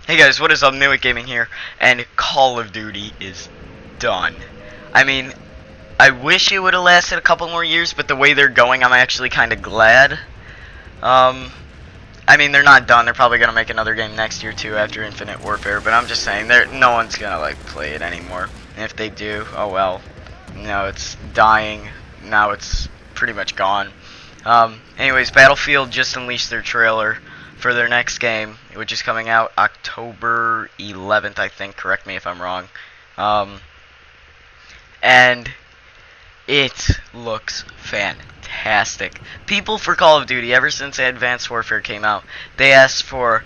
Hey guys, what is up? Newick Gaming here, and Call of Duty is done. I mean, I wish it would have lasted a couple more years, but the way they're going, I'm actually kind of glad. I mean, they're not done. They're probably gonna make another game next year too after Infinite Warfare, but I'm just saying, no one's gonna like play it anymore. And if they do, oh well. No, it's dying. Now it's pretty much gone. Anyways, BattleField just unleashed their trailer for their next game, which is coming out October 11th, I think. Correct me if I'm wrong. And it looks fantastic. People for Call of Duty, ever since Advanced Warfare came out, they asked for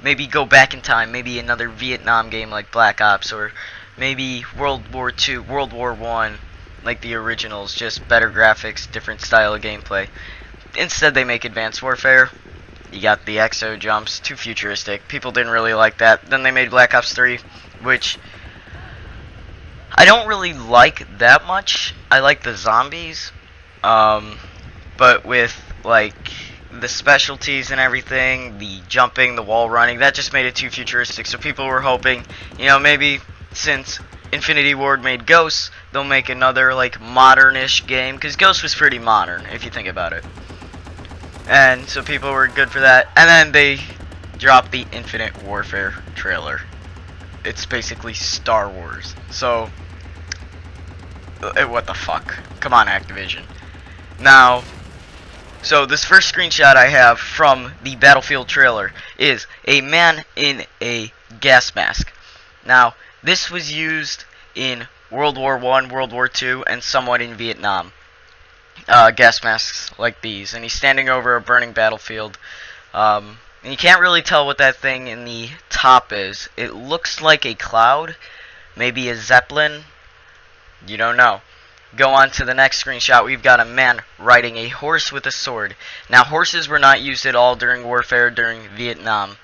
maybe go back in time, maybe another Vietnam game like Black Ops, or maybe World War II, World War I, like the originals, just better graphics, different style of gameplay. Instead, they make Advanced Warfare. You got the exo jumps, too futuristic. People didn't really like that. Then they made Black Ops 3, which I don't really like that much. I like the zombies, but with like the specialties and everything, the jumping, the wall running, that just made it too futuristic. So people were hoping, maybe since Infinity Ward made Ghosts, they'll make another like modern-ish game, because Ghost was pretty modern if you think about it. And so people were good for that. And then they dropped the Infinite Warfare trailer. It's basically Star Wars. So, what the fuck? Come on, Activision. Now, so this first screenshot I have from the BattleField trailer is a man in a gas mask. Now, this was used in World War I, World War II, and somewhat in Vietnam. Gas masks like these, and he's standing over a burning battlefield, and you can't really tell what that thing in the top is. It looks like a cloud, maybe a zeppelin, you don't know. Go on to the next screenshot. We've got a man riding a horse with a sword. Now, horses were not used at all during warfare during Vietnam,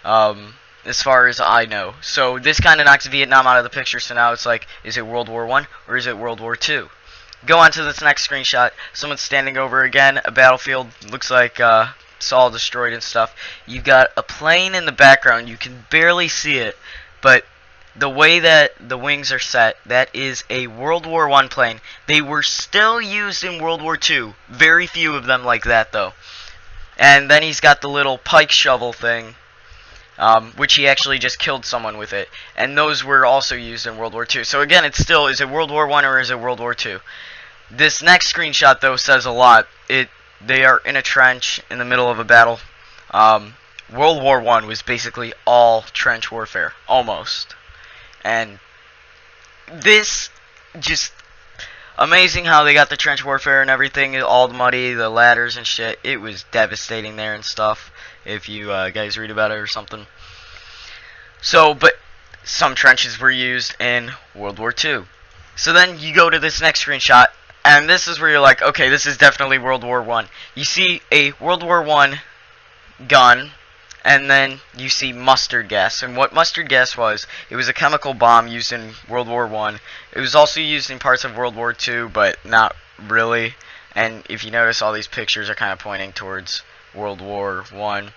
as far as I know. So this kind of knocks Vietnam out of the picture. So now it's like, is it World War I or is it World War II? Go on to this next screenshot. Someone's standing over again a battlefield. Looks like it's all destroyed and stuff. You've got a plane in the background. You can barely see it, but the way that the wings are set, that is a World War I plane. They were still used in World War II. Very few of them like that, though. And then he's got the little pike shovel thing, which he actually just killed someone with it. And those were also used in World War II. So again, it's still, is it World War I or is it World War II? This next screenshot, though, says a lot. They are in a trench in the middle of a battle. World War I was basically all trench warfare, almost. And this, just amazing how they got the trench warfare and everything, all the muddy, the ladders and shit. It was devastating there and stuff, if you guys read about it or something. So, but some trenches were used in World War II. So then you go to this next screenshot, and this is where you're like, okay, this is definitely World War I. You see a World War I gun, and then you see mustard gas. And what mustard gas was, it was a chemical bomb used in World War I. It was also used in parts of World War II, but not really. And if you notice, all these pictures are kind of pointing towards World War I.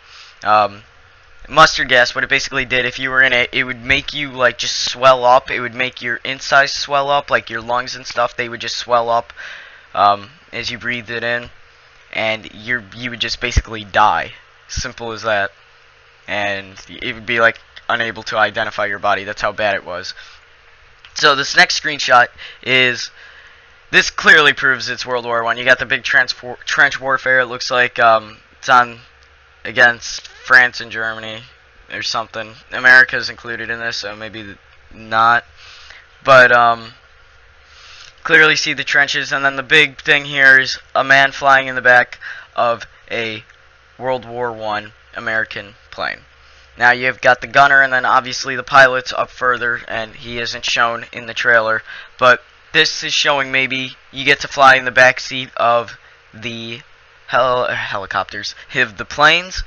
Mustard gas, what it basically did, if you were in it, it would make you like just swell up. It would make your insides swell up, like your lungs and stuff. They would just swell up as you breathed it in, and you would just basically die. Simple as that. And it would be like unable to identify your body. That's how bad it was. So this next screenshot is, this clearly proves it's World War I. You got the big trench warfare. It looks like it's on against France and Germany or something. America's included in this, so maybe not. But clearly see the trenches, and then the big thing here is a man flying in the back of a World War I American plane. Now you've got the gunner, and then obviously the pilot's up further, and he isn't shown in the trailer. But this is showing maybe you get to fly in the back seat of the helicopters, of the planes,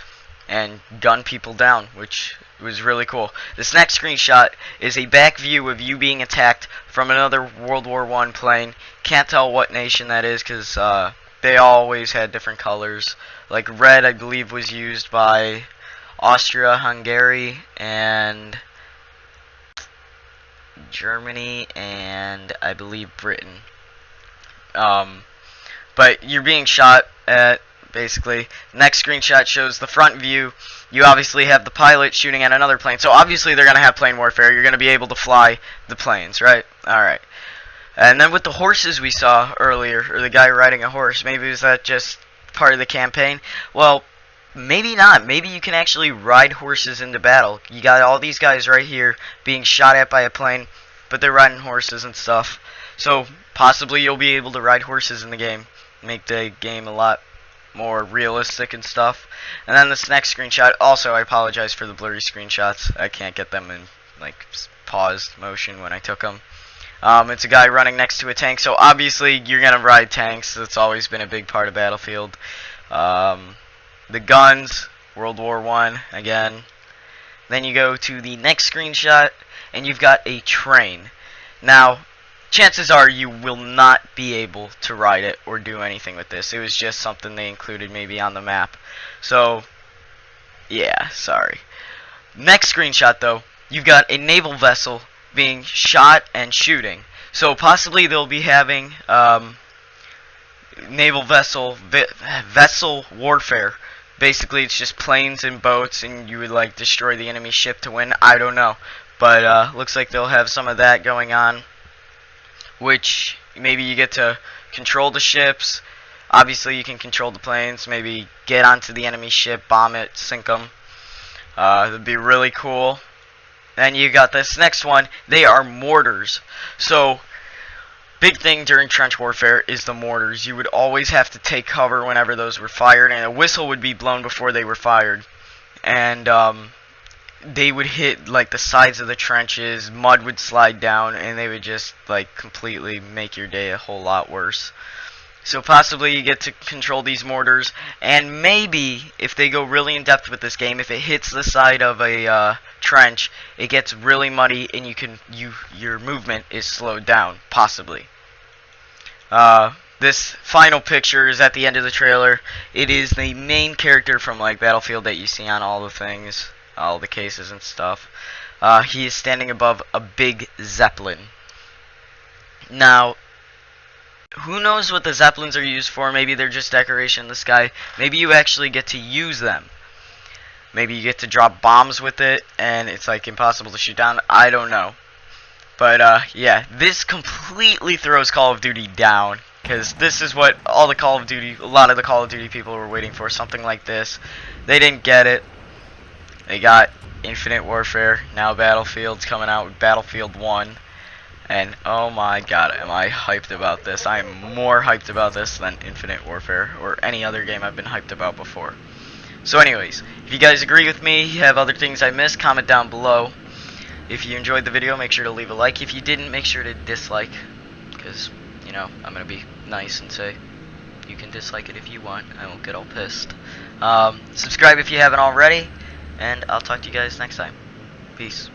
and gun people down, which was really cool. This next screenshot is a back view of you being attacked from another World War I plane. Can't tell what nation that is, because they always had different colors. Like red, I believe, was used by Austria, Hungary, and Germany, and I believe Britain. But you're being shot at, basically. Next screenshot shows the front view. You obviously have the pilot shooting at another plane. So obviously they're going to have plane warfare. You're going to be able to fly the planes, right? Alright. And then with the horses we saw earlier, or the guy riding a horse, maybe was that just part of the campaign? Well, maybe not. Maybe you can actually ride horses into battle. You got all these guys right here being shot at by a plane, but they're riding horses and stuff. So possibly you'll be able to ride horses in the game. Make the game a lot more realistic and stuff. And then this next screenshot, also I apologize for the blurry screenshots. I can't get them in like paused motion when I took them. It's a guy running next to a tank, so obviously you're gonna ride tanks. That's always been a big part of Battlefield. The guns, World War I again. Then you go to the next screenshot, and you've got a train. Now, chances are you will not be able to ride it or do anything with this. It was just something they included maybe on the map. So, yeah, sorry. Next screenshot though, you've got a naval vessel being shot and shooting. So possibly they'll be having naval vessel warfare. Basically it's just planes and boats and you would like destroy the enemy ship to win. I don't know. But looks like they'll have some of that going on, which maybe you get to control the ships. Obviously you can control the planes, maybe get onto the enemy ship, bomb it, sink them. That'd be really cool. Then you got this next one. They are mortars. So big thing during trench warfare is the mortars. You would always have to take cover whenever those were fired, and a whistle would be blown before they were fired. And they would hit like the sides of the trenches, mud would slide down, and they would just like completely make your day a whole lot worse. So possibly you get to control these mortars, and maybe if they go really in depth with this game, if it hits the side of a trench, it gets really muddy and your movement is slowed down, possibly. This final picture is at the end of the trailer. It is the main character from like Battlefield that you see on all the things, all the cases and stuff. He is standing above a big Zeppelin. Now, who knows what the Zeppelins are used for? Maybe they're just decoration in the sky. Maybe you actually get to use them. Maybe you get to drop bombs with it and it's like impossible to shoot down. I don't know. But yeah, this completely throws Call of Duty down, because this is what a lot of the Call of Duty people were waiting for, something like this. They didn't get it. They got Infinite Warfare. Now Battlefield's coming out with Battlefield 1. And oh my god, am I hyped about this. I am more hyped about this than Infinite Warfare or any other game I've been hyped about before. So anyways, if you guys agree with me, have other things I missed, comment down below. If you enjoyed the video, make sure to leave a like. If you didn't, make sure to dislike, because, you know, I'm going to be nice and say you can dislike it if you want. I won't get all pissed. Subscribe if you haven't already, and I'll talk to you guys next time. Peace.